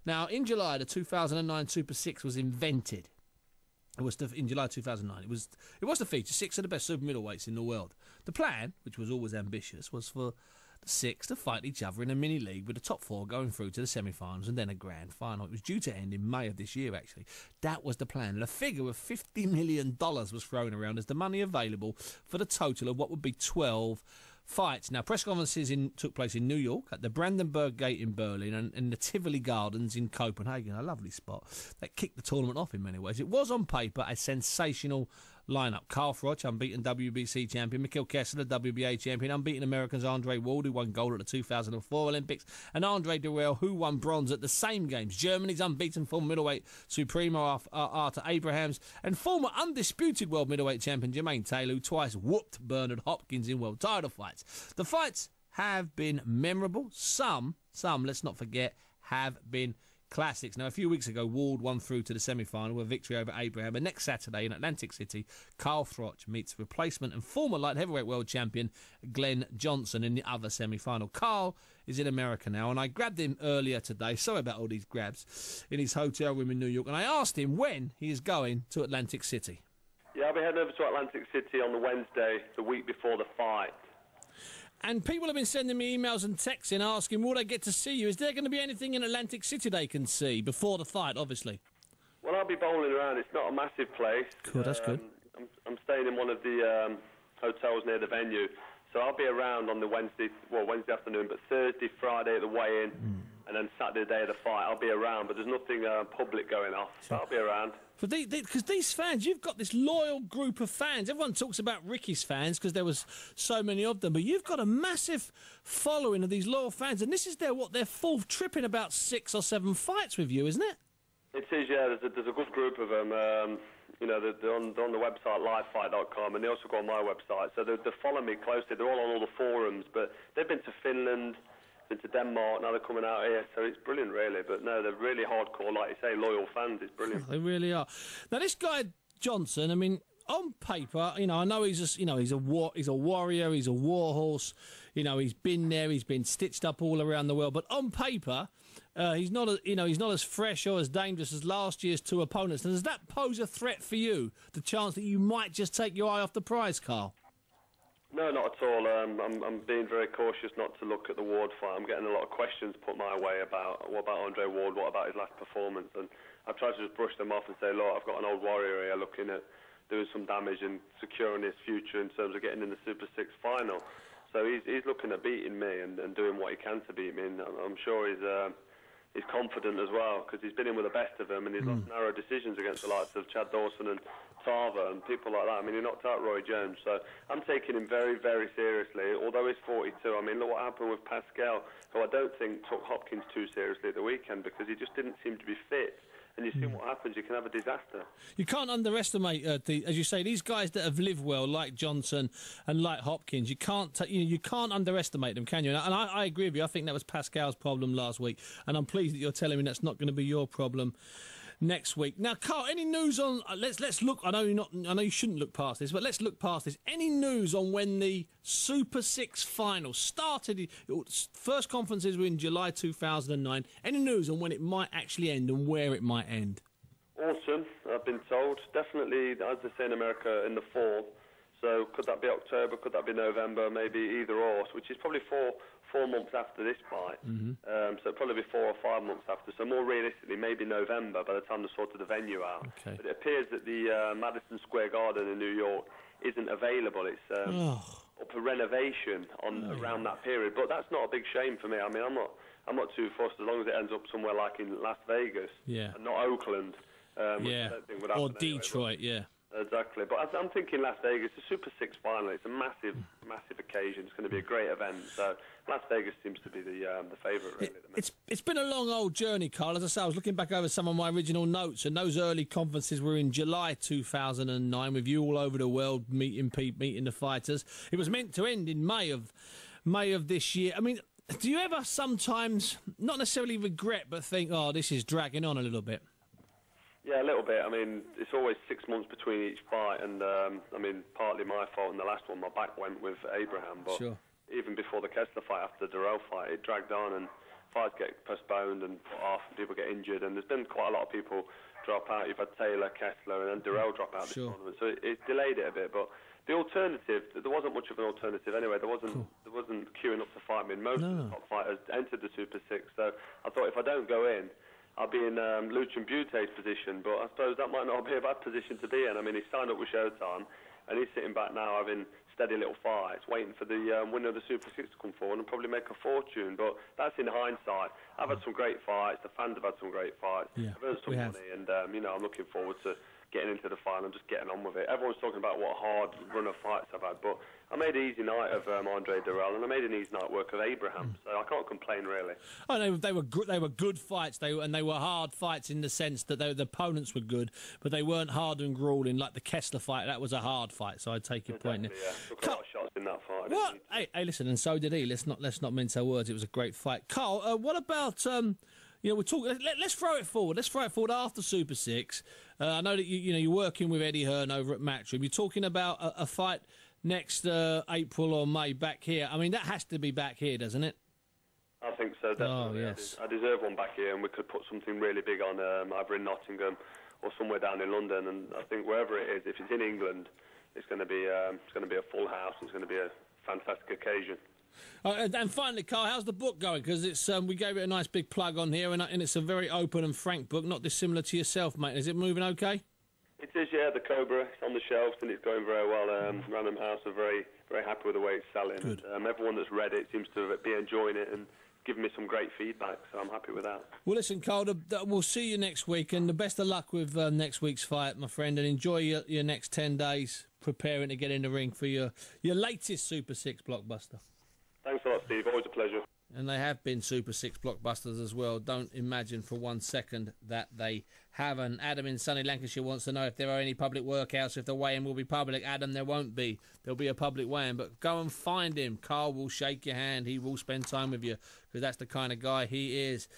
Now, in July, the 2009 Super 6 was invented. It was in July 2009. It was to feature 6 of the best super middleweights in the world. The plan, which was always ambitious, was for the 6 to fight each other in a mini league, with the top 4 going through to the semi-finals and then a grand final. It was due to end in May of this year, actually. That was the plan. And a figure of $50 million was thrown around as the money available for the total of what would be 12 fights. Now, press conferences took place in New York, at the Brandenburg Gate in Berlin, and in the Tivoli Gardens in Copenhagen, a lovely spot that kicked the tournament off in many ways. It was on paper a sensational lineup. Carl Froch, unbeaten WBC champion; Mikkel Kessler, WBA champion; unbeaten Americans Andre Ward, who won gold at the 2004 Olympics; and Andre Durrell, who won bronze at the same games. Germany's unbeaten former middleweight Supremo Arthur Abrahams, and former undisputed world middleweight champion Jermaine Taylor, who twice whooped Bernard Hopkins in world title fights. The fights have been memorable. Some, let's not forget, have been classics. Now, a few weeks ago, Ward won through to the semi-final with a victory over Abraham. And next Saturday in Atlantic City, Carl Froch meets replacement and former light heavyweight world champion Glenn Johnson in the other semi-final. Carl is in America now, and I grabbed him earlier today, sorry about all these grabs, in his hotel room in New York, and I asked him when he is going to Atlantic City. Yeah, I'll be heading over to Atlantic City on the Wednesday, the week before the fight. And people have been sending me emails and texts in asking, will they get to see you? Is there going to be anything in Atlantic City they can see before the fight, obviously? Well, I'll be bowling around. It's not a massive place. Cool, that's good. I'm staying in one of the hotels near the venue, so I'll be around on the Wednesday afternoon, but Thursday, Friday at the weigh-in, and then Saturday, the day of the fight, I'll be around, but there's nothing public going off, so I'll be around. Because these fans, you've got this loyal group of fans. Everyone talks about Ricky's fans because there was so many of them, but you've got a massive following of these loyal fans, and this is their fourth trip in about 6 or 7 fights with you, isn't it? It is, yeah. There's a good group of them. You know, they're on the website livefight.com, and they also go on my website. So they follow me closely. They're all on all the forums, but they've been to Finland, been to Denmark, now they're coming out here, so it's brilliant, really. But no, they're really hardcore, like you say, loyal fans. It's brilliant. They really are. Now, this guy Johnson, I mean, on paper, you know, I know he's a warrior, he's a war horse. You know, he's been there, he's been stitched up all around the world. But on paper, he's not as fresh or as dangerous as last year's 2 opponents. And does that pose a threat for you? The chance that you might just take your eye off the prize, Carl? No, not at all. I'm being very cautious not to look at the Ward fight. I'm getting a lot of questions put my way about what about Andre Ward, what about his last performance, and I've tried to just brush them off and say, look, I've got an old warrior here looking at doing some damage and securing his future in terms of getting in the Super 6 final. So he's looking at beating me and doing what he can to beat me, and I'm sure he's confident as well, because he's been in with the best of them, and he's lost narrow decisions against the likes of Chad Dawson and Tarver and people like that. I mean, he knocked out Roy Jones, so I'm taking him very, very seriously, although he's 42. I mean, look what happened with Pascal, who I don't think took Hopkins too seriously at the weekend, because he just didn't seem to be fit. And you see what happens, you can have a disaster. You can't underestimate, as you say, these guys that have lived well, like Johnson and like Hopkins, you can't underestimate them, can you? And I agree with you. I think that was Pascal's problem last week, and I'm pleased that you're telling me that's not going to be your problem next week. Now, Carl, any news on... let's look... I know you shouldn't look past this, but let's look past this. Any news on when the Super 6 final started? First conferences were in July 2009. Any news on when it might actually end and where it might end? Autumn, I've been told. Definitely, as they say in America, in the fall. So could that be October, could that be November, maybe either or, which is probably four months after this fight. So it'll probably be 4 or 5 months after. So more realistically, maybe November by the time they sorted the venue out. Okay. But it appears that the Madison Square Garden in New York isn't available. It's up for renovation around that period. But that's not a big shame for me. I mean, I'm not too fussed as long as it ends up somewhere like in Las Vegas and not Oakland. Which I don't think would happen or Detroit, anyway, Exactly, but I'm thinking Las Vegas, the Super 6 final, it's a massive occasion. It's going to be a great event, so Las Vegas seems to be the favourite, really. It's been a long old journey, Carl. As I say, I was looking back over some of my original notes, and those early conferences were in July 2009, with you all over the world meeting the fighters. It was meant to end in May of this year. I mean, do you ever sometimes, not necessarily regret, but think, oh, this is dragging on a little bit? Yeah, a little bit. I mean, it's always 6 months between each fight, and I mean, partly my fault in the last one. My back went with Abraham, but even before the Kessler fight, after the Durrell fight, it dragged on, and fights get postponed and put off, and people get injured, and there's been quite a lot of people drop out. You've had Taylor, Kessler, and then Durrell drop out this tournament, so it's delayed it a bit. But the alternative, there wasn't much of an alternative anyway. There wasn't queuing up to fight me. Most of the top fighters entered the Super 6, so I thought if I don't go in, I'll be in Lucian Bute's position, but I suppose that might not be a bad position to be in. I mean, he signed up with Showtime, and he's sitting back now having steady little fights, waiting for the winner of the Super 6 to come forward and probably make a fortune. But that's in hindsight. I've had some great fights. The fans have had some great fights. Yeah, I've earned some money, and you know, I'm looking forward to getting into the final and just getting on with it. Everyone's talking about what a hard run of fights I've had, but I made an easy night of Andre Durrell, and I made an easy night work of Abraham, so I can't complain really. Oh, they were good fights. They were hard fights in the sense that the opponents were good, but they weren't hard and grueling like the Kessler fight. That was a hard fight, so I take your point. Yeah, took a lot of shots in that fight. What? Hey, listen, and so did he. Let's not mince our words. It was a great fight. Carl, what about you know, we're talking. Let's throw it forward. Let's throw it forward after Super 6. I know that you're working with Eddie Hearn over at Matchroom. You're talking about a fight next April or May back here. I mean, that has to be back here, doesn't it? I think so, definitely. Oh, yes. I deserve one back here, and we could put something really big on either in Nottingham or somewhere down in London. And I think wherever it is, if it's in England, it's going to be a full house. It's going to be a fantastic occasion. And finally, Carl, how's the book going? Because it's we gave it a nice big plug on here, and it's a very open and frank book, not dissimilar to yourself, mate. Is it moving okay? It is, yeah. The Cobra, it's on the shelves, and it's going very well. Random House are very, very happy with the way it's selling. Good. Everyone that's read it seems to be enjoying it and giving me some great feedback, so I'm happy with that. Well, listen, Carl, we'll see you next week, and the best of luck with next week's fight, my friend, and enjoy your next 10 days preparing to get in the ring for your latest Super 6 blockbuster. Thanks a lot, Steve. Always a pleasure. And they have been Super 6 blockbusters as well. Don't imagine for 1 second that they haven't. Adam in sunny Lancashire wants to know if there are any public workouts, if the weigh-in will be public. Adam, there won't be. There'll be a public weigh-in, but go and find him. Carl will shake your hand. He will spend time with you because that's the kind of guy he is.